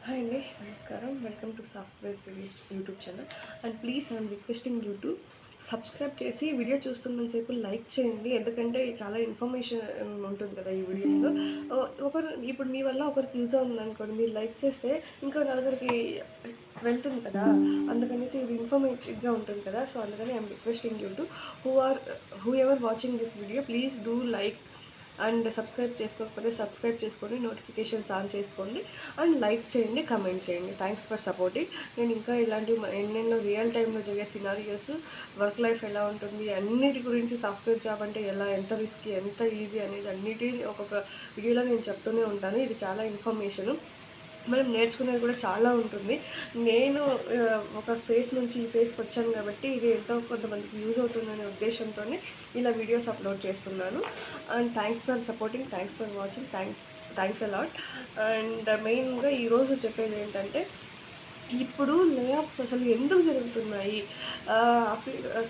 Hi అండి నమస్కారం welcome to software series YouTube channel and please I'm requesting you to subscribe చేసి video చూస్తున్నంతసేపు like చేయండి. ఎందుకంటే చాలా ఇన్ఫర్మేషన్ ఉంటుంది కదా ఈ వీడియోస్లో. ఒకరు ఇప్పుడు మీ వల్ల ఒకరికి యూజ్ అవుతుంది అనుకోండి, మీరు లైక్ చేస్తే ఇంకా నలుగురికి వెళ్తుంది కదా, అందుకనేసి ఇది ఇన్ఫర్మేటివ్గా ఉంటుంది కదా. సో అందుకని I'm requesting you to who ever watching this video please do like and subscribe చేసుకోకపోతే సబ్స్క్రైబ్ చేసుకొని నోటిఫికేషన్స్ ఆన్ చేసుకోండి అండ్ లైక్ చేయండి, కమెంట్ చేయండి. Thanks for supporting. నేను ఇంకా ఇలాంటివి ఎన్నెన్నో రియల్ టైంలో జరిగే సినారియోస్, వర్క్ లైఫ్ ఎలా ఉంటుంది, అన్నిటి గురించి, సాఫ్ట్వేర్ జాబ్ అంటే ఎలా, ఎంత రిస్క్, ఎంత ఈజీ అనేది అన్నిటిని ఒక్కొక్క వీడియోలో నేను చెప్తూనే ఉంటాను. ఇది చాలా ఇన్ఫర్మేషన్, మనం నేర్చుకునేది కూడా చాలా ఉంటుంది. నేను ఒక ఫేస్ నుంచి ఈ ఫేస్కి వచ్చాను కాబట్టి ఇది ఎంతో కొంతమందికి యూజ్ అవుతుందనే ఉద్దేశంతో ఇలా వీడియోస్ అప్లోడ్ చేస్తున్నాను. And thanks for supporting, thanks for watching, thanks a lot. And మెయిన్గా ఈరోజు చెప్పేది ఏంటంటే, ఇప్పుడు లే ఆఫ్స్ అసలు ఎందుకు జరుగుతున్నాయి?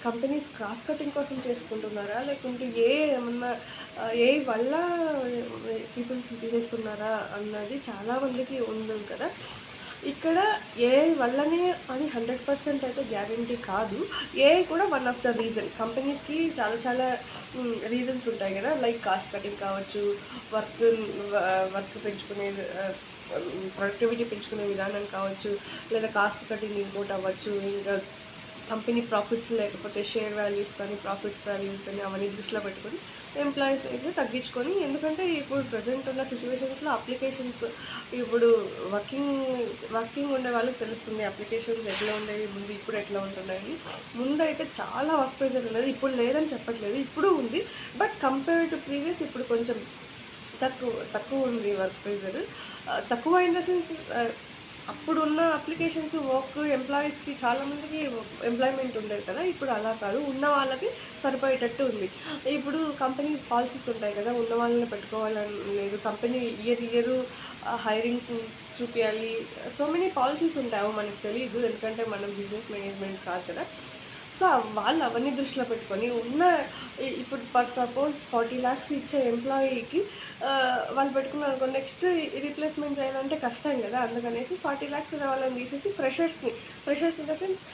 కంపెనీస్ క్రాస్ కటింగ్ కోసం చేసుకుంటున్నారా, లేకుంటే ఏమన్నా ఏ వల్ల పీపుల్స్ తీసేస్తున్నారా అన్నది చాలామందికి ఉంది కదా. ఇక్కడ ఏ వల్లనే అని 100% అయితే గ్యారంటీ కాదు. ఏ కూడా వన్ ఆఫ్ ద రీజన్. కంపెనీస్కి చాలా చాలా రీజన్స్ ఉంటాయి కదా, లైక్ కాస్ట్ కటింగ్ కావచ్చు, వర్క్ వర్క్ పెంచుకునే ప్రొడక్టివిటీ పెంచుకునే విధానం కావచ్చు, లేదా కాస్ట్ కటింగ్ ఇంకోటి అవ్వచ్చు, ఇంకా కంపెనీ ప్రాఫిట్స్ లేకపోతే షేర్ వాల్యూస్ కానీ ప్రాఫిట్స్ వాల్యూస్ కానీ అవన్నీ దృష్టిలో పెట్టుకొని ఎంప్లాయీస్ అయితే తగ్గించుకొని, ఎందుకంటే ఇప్పుడు ప్రజెంట్ ఉన్న సిచ్యువేషన్స్లో అప్లికేషన్స్, ఇప్పుడు వర్కింగ్ ఉండే వాళ్ళకి తెలుస్తుంది అప్లికేషన్స్ ఎట్లా ఉండేవి ముందు, ఇప్పుడు ఎట్లా ఉంటున్నాయి. ముందు అయితే చాలా వర్క్ ప్రెజర్ ఉండేది, ఇప్పుడు లేదని చెప్పట్లేదు, ఇప్పుడు ఉంది. బట్ కంపేర్ టు ప్రీవియస్ ఇప్పుడు కొంచెం తక్కువ ఉంది వర్క్ ప్రెజర్. తక్కువ ఇన్ ద సెన్స్, అప్పుడున్న అప్లికేషన్స్ వర్క్ ఎంప్లాయీస్కి చాలామందికి ఎంప్లాయ్మెంట్ ఉండేది కదా, ఇప్పుడు అలా కాదు, ఉన్న వాళ్ళకి సరిపోయేటట్టు ఉంది. ఇప్పుడు కంపెనీ పాలసీస్ ఉంటాయి కదా, ఉన్న వాళ్ళని పెట్టుకోవాలని లేదు, కంపెనీ ఇయర్ హైరింగ్ చూపించాలి, సో మెనీ పాలసీస్ ఉంటాయో మనకు తెలియదు, ఎందుకంటే మనం బిజినెస్ మేనేజ్మెంట్ కాదు కదా. సో వాళ్ళు అవన్నీ దృష్టిలో పెట్టుకొని ఉన్న ఇప్పుడు పర్ సపోజ్ 40 lakhs ఇచ్చే ఎంప్లాయీకి వాళ్ళు పెట్టుకున్నారు అనుకో, నెక్స్ట్ రీప్లేస్మెంట్ చేయాలంటే కష్టం కదా. అందుకనేసి 40 lakhs ఉన్న వాళ్ళని తీసేసి ఫ్రెషర్స్ ఇన్ ద సెన్స్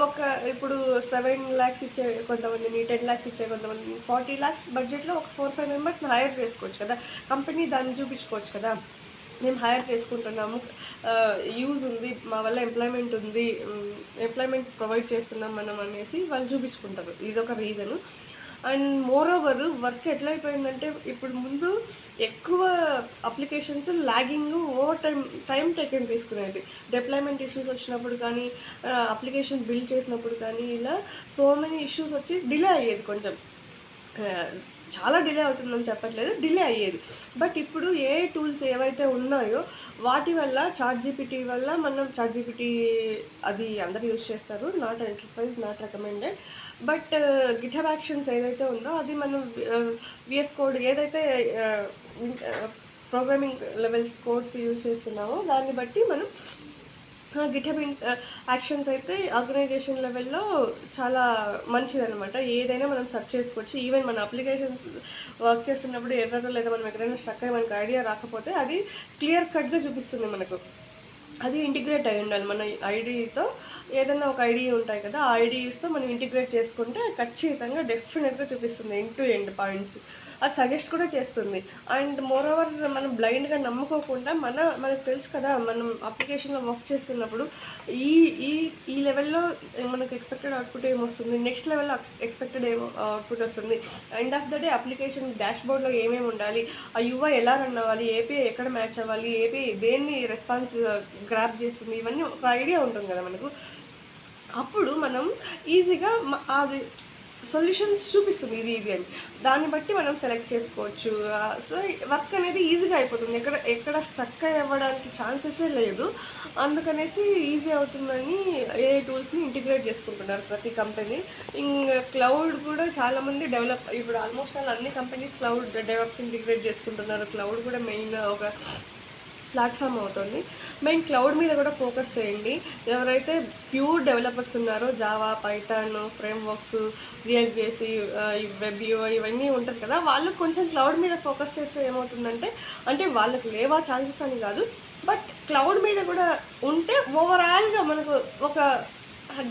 ఒక ఇప్పుడు 7 lakhs ఇచ్చే కొంతమందిని, 10 lakhs ఇచ్చే కొంతమందిని, 40 lakhs బడ్జెట్లో ఒక 4-5 మెంబర్స్ని హైర్ చేసుకోవచ్చు కదా. కంపెనీ దాన్ని చూపించుకోవచ్చు కదా, మేము హైర్ చేసుకుంటున్నాము, యూజ్ ఉంది, మా వల్ల ఎంప్లాయ్మెంట్ ఉంది, ఎంప్లాయ్మెంట్ ప్రొవైడ్ చేస్తున్నాం మనం అనేసి వాళ్ళు చూపించుకుంటారు. ఇదొక reason. And moreover work ఎట్లా అయిపోయిందంటే, ఇప్పుడు ముందు ఎక్కువ applications logging, over time taken తీసుకునేది. డిప్లాయ్మెంట్ ఇష్యూస్ వచ్చినప్పుడు కానీ, అప్లికేషన్ బిల్డ్ చేసినప్పుడు కానీ, ఇలా సో మెనీ ఇష్యూస్ వచ్చి డిలే అయ్యేది కొంచెం. చాలా డిలే అవుతుందని చెప్పట్లేదు, డిలే అయ్యేది. బట్ ఇప్పుడు ఏ టూల్స్ ఏవైతే ఉన్నాయో వాటి వల్ల, చాట్‌జీపీటీ వల్ల, మనం చాట్‌జీపీటీ అది అందరూ యూజ్ చేస్తారు, not enterprise, not recommended. But GitHub actions ఏదైతే ఉందో అది మనం వీఎస్ కోడ్ ఏదైతే ప్రోగ్రామింగ్ లెవెల్స్ కోడ్స్ యూజ్ చేస్తున్నామో దాన్ని బట్టి మనం గిట్‌హబ్ యాక్షన్స్ అయితే ఆర్గనైజేషన్ లెవెల్లో చాలా మంచిదనమాట. ఏదైనా మనం సెర్చ్ చేసుకోవచ్చు. ఈవెన్ మన అప్లికేషన్స్ వర్క్ చేస్తున్నప్పుడు ఎర్రర్, లేదా మనం ఎక్కడైనా స్ట్రక్ అయ్యి మనకు ఐడియా రాకపోతే అది క్లియర్ కట్గా చూపిస్తుంది మనకు. అది ఇంటిగ్రేట్ అయి ఉండాలి మన ఐడీతో. ఏదైనా ఒక ఐడీ ఉంటాయి కదా, ఆ ఐడీస్తో మనం ఇంటిగ్రేట్ చేసుకుంటే ఖచ్చితంగా డెఫినెట్గా చూపిస్తుంది ఎండ్ టు ఎండ్ పాయింట్స్. అది సజెస్ట్ కూడా చేస్తుంది. అండ్ మోర్ ఓవర్ మనం బ్లైండ్గా నమ్ముకోకుండా మనకు తెలుసు కదా, మనం అప్లికేషన్లో వర్క్ చేస్తున్నప్పుడు ఈ ఈ ఈ లెవెల్లో మనకు ఎక్స్పెక్టెడ్ అవుట్పుట్ ఏమొస్తుంది, నెక్స్ట్ లెవెల్లో ఎక్స్పెక్టెడ్ అవుట్పుట్ వస్తుంది, end of the day application డాష్బోర్డ్లో ఏమేమి ఉండాలి, ఆ యూఐ ఎలా రన్ అవ్వాలి, ఏపీఐ ఎక్కడ మ్యాచ్ అవ్వాలి, ఏపీఐ దేన్ని రెస్పాన్స్ గ్రాప్ చేస్తుంది, ఇవన్నీ ఒక ఐడియా ఉంటుంది కదా మనకు. అప్పుడు మనం ఈజీగా అది సొల్యూషన్స్ చూపిస్తుంది, ఇది అని, దాన్ని బట్టి మనం సెలెక్ట్ చేసుకోవచ్చు. సో వర్క్ అనేది ఈజీగా అయిపోతుంది, ఎక్కడ స్టక్ అవ్వడానికి ఛాన్సెసే లేదు. అందుకనేసి ఈజీ అవుతుందని ఏ టూల్స్ని ఇంటిగ్రేట్ చేసుకుంటున్నారు ప్రతి కంపెనీ. ఇంకా క్లౌడ్ కూడా చాలామంది ఇప్పుడు ఆల్మోస్ట్ అన్ని కంపెనీస్ క్లౌడ్ డెవలప్స్ ఇంటిగ్రేట్ చేసుకుంటున్నారు. క్లౌడ్ కూడా మెయిన్ ఒక ప్లాట్ఫామ్ అవుతుంది. మెయిన్ క్లౌడ్ మీద కూడా ఫోకస్ చేయండి. ఎవరైతే ప్యూర్ డెవలపర్స్ ఉన్నారో, జావా, పైథాన్, ఫ్రేమ్వర్క్స్, రియాక్ట్ చేసి వెబ్ యూఐ ఇవన్నీ ఉంటారు కదా, వాళ్ళు కొంచెం క్లౌడ్ మీద ఫోకస్ చేస్తే ఏమవుతుందంటే, అంటే వాళ్ళకి లేవా ఛాన్సెస్ అని కాదు, బట్ క్లౌడ్ మీద కూడా ఉంటే ఓవరాల్గా మనకు ఒక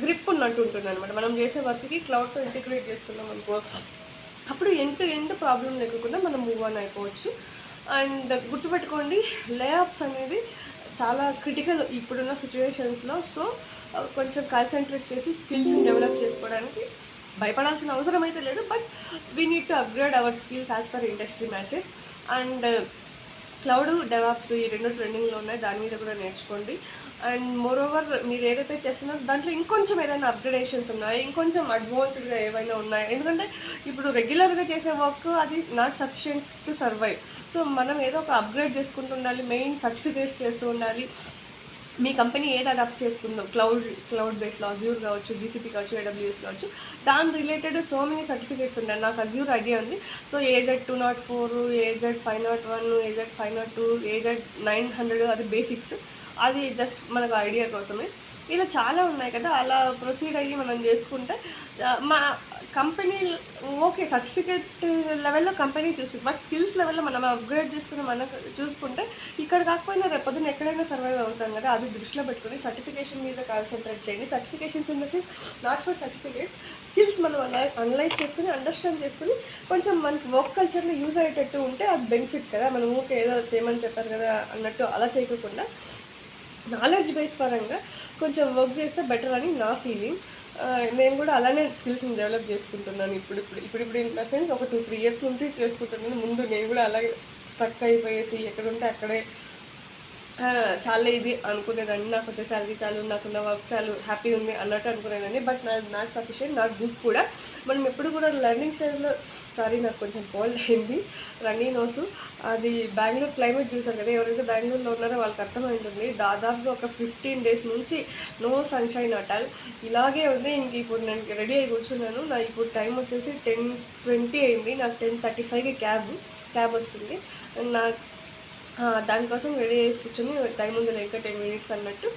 గ్రిప్ ఉన్నట్టు ఉంటుంది అనమాట. మనం చేసే వర్క్కి క్లౌడ్తో ఇంటిగ్రేట్ చేసుకున్నాం అనుకో, అప్పుడు ఎండ్ టు ఎండ్ ప్రాబ్లం లేకుండా మనం మూవ్ ఆన్ అయిపోవచ్చు. అండ్ గుర్తుపెట్టుకోండి, లే ఆఫ్స్ అనేది చాలా క్రిటికల్ ఇప్పుడున్న సిచ్యువేషన్స్లో. సో కొంచెం కాన్సన్ట్రేట్ చేసి స్కిల్స్ని డెవలప్ చేసుకోవడానికి భయపడాల్సిన అవసరం అయితే లేదు. But we need to upgrade our skills as per industry matches. And cloud, DevOps ఈ రెండు ట్రెండింగ్లో ఉన్నాయి, దాని మీద కూడా నేర్చుకోండి. అండ్ మోర్ ఓవర్ మీరు ఏదైతే చేస్తున్నారో దాంట్లో ఇంకొంచెం ఏదైనా అప్గ్రేడేషన్స్ ఉన్నాయి, ఇంకొంచెం అడ్వాన్స్డ్గా ఏవైనా ఉన్నాయి. ఎందుకంటే ఇప్పుడు రెగ్యులర్గా చేసే వర్క్ అది not sufficient to survive. So మనం ఏదో ఒక అప్గ్రేడ్ చేసుకుంటూ ఉండాలి, మెయిన్ సర్టిఫికేట్స్ చేస్తూ ఉండాలి. మీ కంపెనీ ఏది అడాప్ట్ చేసుకుందో, క్లౌడ్ బేస్లో అజ్యూర్ కావచ్చు, జీసీపీ కావచ్చు, ఏడబ్ల్యూఎస్ కావచ్చు, దాని రిలేటెడ్ సో మెనీ సర్టిఫికేట్స్ ఉన్నాయి. నాకు అజ్యూర్ ఐడియా ఉంది. So AZ 204, AZ 501, AZ 502, AZ 900 అది బేసిక్స్, అది జస్ట్ మనకు ఐడియా కోసమే. ఇలా చాలా ఉన్నాయి కదా, అలా ప్రొసీడ్ అయ్యి మనం చేసుకుంటే మా కంపెనీ ఓకే సర్టిఫికేట్ లెవెల్లో కంపెనీ చూసి, బట్ స్కిల్స్ లెవెల్లో మనం అప్గ్రేడ్ చేసుకుని మనకు చూసుకుంటే ఇక్కడ కాకపోయినా రేపొద్దున ఎక్కడైనా సర్వైవ్ అవుతాం కదా. అది దృష్టిలో పెట్టుకుని సర్టిఫికేషన్ మీద కాన్సన్ట్రేట్ చేయండి. Certifications in the sense not for certificates, skills మనం అనలైజ్ చేసుకుని అండర్స్టాండ్ చేసుకుని కొంచెం మనకి వర్క్ కల్చర్లో యూజ్ అయ్యేటట్టు ఉంటే అది బెనిఫిట్ కదా. మనం ఊకే ఏదో చేయమని చెప్పారు కదా అన్నట్టు అలా చేయకుండా నాలెడ్జ్ బేస్ పరంగా కొంచెం వర్క్ చేస్తే బెటర్ అని నా ఫీలింగ్. నేను కూడా అలానే స్కిల్స్ని డెవలప్ చేసుకుంటున్నాను ఇప్పుడు ఇన్ ద సెన్స్ ఒక 2-3 ఇయర్స్ నుండి చేసుకుంటున్నాను. ముందు నేను కూడా అలాగే స్ట్రక్ అయిపోయేసి ఎక్కడుంటే అక్కడే చాలా ఇది అనుకునేదాన్ని, నాకు వచ్చే శాలరీ చాలు, నాకున్న వర్క్ చాలు, హ్యాపీ ఉంది అన్నట్టు అనుకునేదాన్ని. But not sufficient, not good కూడా. మనం ఎప్పుడు కూడా లెర్నింగ్ స్టేజ్లో, నాకు కొంచెం కోల్డ్ అయింది, రన్నీ నోసు. అది బెంగళూరు క్లైమేట్ చూసారు కదా, ఎవరైతే బెంగళూరులో ఉన్నారో వాళ్ళకి అర్థమవుతుంది. దాదాపుగా ఒక 15 days నుంచి నో సన్షైన్ అటాల్ ఇలాగే ఉంది. ఇంక ఇప్పుడు నేను రెడీ అయ్యి కూర్చున్నాను. నా ఇప్పుడు టైం వచ్చేసి 10:20 అయింది. నాకు 10:35కి క్యాబ్ వస్తుంది. నాకు దానికోసం రెడీ చేసి కూర్చొని టైం ఉంది లేక 10 minutes అన్నట్టు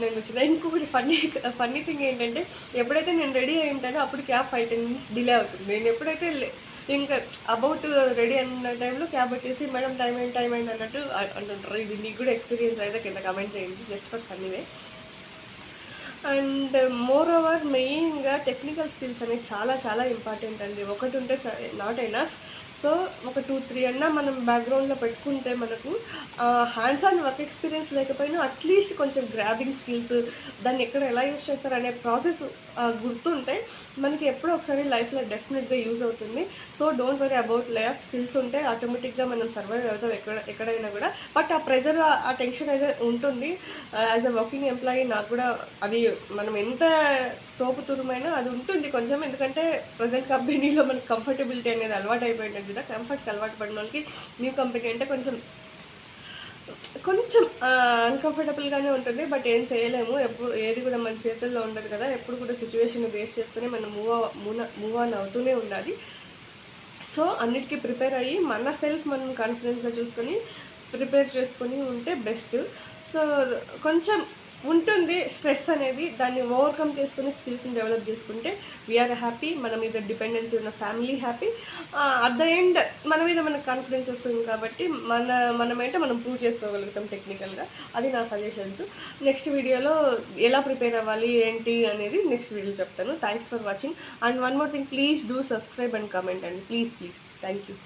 నేను వచ్చిన. ఇంకొకటి ఫన్నీ థింగ్ ఏంటంటే, ఎప్పుడైతే నేను రెడీ అయి ఉంటానో అప్పుడు క్యాబ్ 5-10 minutes డిలే అవుతుంది. నేను ఎప్పుడైతే ఇంకా అబౌట్ రెడీ అన్న టైంలో క్యాబ్ వచ్చేసి మేడం టైం అయింది అన్నట్టు అంటుంటారు. ఇది నీకు కూడా ఎక్స్పీరియన్స్ అయితే కింద కమెంట్ చేయండి, just for funny way. And moreover మెయిన్గా టెక్నికల్ స్కిల్స్ అనేవి చాలా చాలా ఇంపార్టెంట్ అండి. ఒకటి ఉంటే నాట్ ఎనఫ్. సో ఒక 2-3 అన్నా మనం బ్యాక్గ్రౌండ్లో పెట్టుకుంటే మనకు హ్యాండ్స్ ఆన్ వర్క్ ఎక్స్పీరియన్స్ లేకపోయినా అట్లీస్ట్ కొంచెం గ్రాబింగ్ స్కిల్స్, దాన్ని ఎక్కడ ఎలా యూజ్ చేస్తారు అనే ప్రాసెస్ గుర్తుంటే మనకి ఎప్పుడో ఒకసారి లైఫ్లో డెఫినెట్గా యూజ్ అవుతుంది. So don't worry about lay off skills ఉంటే ఆటోమేటిక్గా మనం సర్వైవ్ అవుతాం ఎక్కడైనా కూడా. బట్ ఆ ప్రెజర్, ఆ టెన్షన్ అయితే ఉంటుంది. యాజ్ అ వర్కింగ్ ఎంప్లాయీ నాకు కూడా అది, మనం ఎంత తోపుతురుమైనా అది ఉంటుంది కొంచెం. ఎందుకంటే ప్రజెంట్ కంపెనీలో మనకి కంఫర్టబిలిటీ అనేది అలవాటు అయిపోయింది కదా. కంఫర్ట్కి అలవాటు పడిన వాళ్ళకి న్యూ కంపెనీ అంటే కొంచెం అన్కంఫర్టబుల్గానే ఉంటుంది. బట్ ఏం చేయలేము, ఎప్పుడు ఏది కూడా మన చేతుల్లో ఉండదు కదా. ఎప్పుడు కూడా సిచ్యువేషన్ బేస్ చేసుకుని మనం మూవ్ ఆన్ అవుతూనే ఉండాలి. సో అన్నిటికీ ప్రిపేర్ అయ్యి మన సెల్ఫ్ మనం కాన్ఫిడెన్స్గా చూసుకొని ప్రిపేర్ చేసుకొని ఉంటే బెస్ట్. సో కొంచెం ఉంటుంది స్ట్రెస్ అనేది, దాన్ని ఓవర్కమ్ చేసుకుని స్కిల్స్ని డెవలప్ చేసుకుంటే వీఆర్ హ్యాపీ. మన మీద డిపెండెన్సీ ఉన్న family happy. At the end మన మీద మనకు కాన్ఫిడెన్స్ వస్తుంది కాబట్టి మనమేంటే మనం ప్రూవ్ చేసుకోగలుగుతాం టెక్నికల్గా. అది నా సజెషన్స్. నెక్స్ట్ వీడియోలో ఎలా ప్రిపేర్ అవ్వాలి ఏంటి అనేది నెక్స్ట్ వీడియోలో చెప్తాను. Thanks for watching. And one more thing, please do subscribe and comment అండి, ప్లీజ్. Thank you.